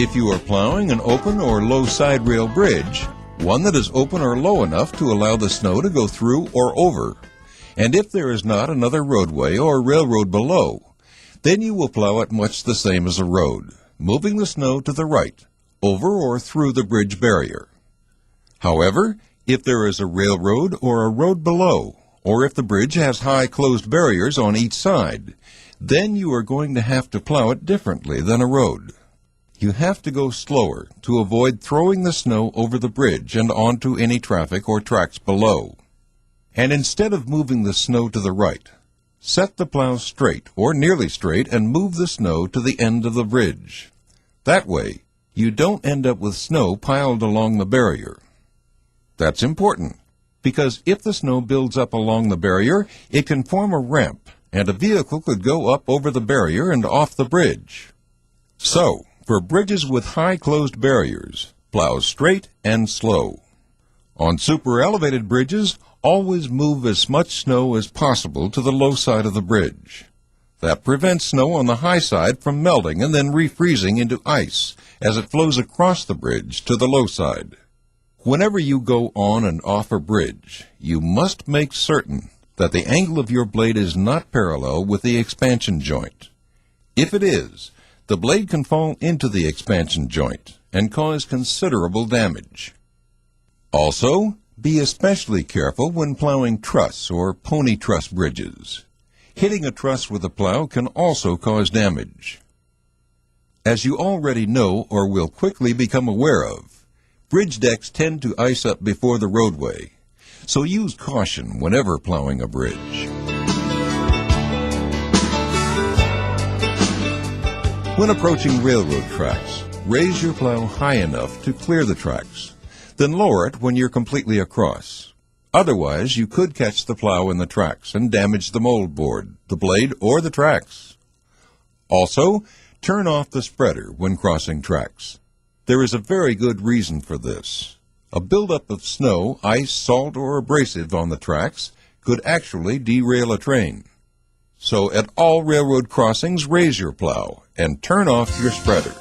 If you are plowing an open or low side rail bridge, one that is open or low enough to allow the snow to go through or over, and if there is not another roadway or railroad below, then you will plow it much the same as a road, moving the snow to the right, over or through the bridge barrier. However, if there is a railroad or a road below, or if the bridge has high closed barriers on each side, then you are going to have to plow it differently than a road. You have to go slower to avoid throwing the snow over the bridge and onto any traffic or tracks below. And instead of moving the snow to the right, set the plow straight or nearly straight and move the snow to the end of the bridge. That way, you don't end up with snow piled along the barrier. That's important, because if the snow builds up along the barrier, it can form a ramp, and a vehicle could go up over the barrier and off the bridge. So, for bridges with high closed barriers, plow straight and slow. On super elevated bridges, always move as much snow as possible to the low side of the bridge. That prevents snow on the high side from melting and then refreezing into ice as it flows across the bridge to the low side. Whenever you go on and off a bridge, you must make certain that the angle of your blade is not parallel with the expansion joint. If it is, the blade can fall into the expansion joint and cause considerable damage. Also, be especially careful when plowing truss or pony truss bridges. Hitting a truss with a plow can also cause damage. As you already know or will quickly become aware of, bridge decks tend to ice up before the roadway, so use caution whenever plowing a bridge. When approaching railroad tracks, raise your plow high enough to clear the tracks, then lower it when you're completely across. Otherwise, you could catch the plow in the tracks and damage the mold board, the blade, or the tracks. Also, turn off the spreader when crossing tracks. There is a very good reason for this. A buildup of snow, ice, salt, or abrasive on the tracks could actually derail a train. So at all railroad crossings, raise your plow and turn off your spreader.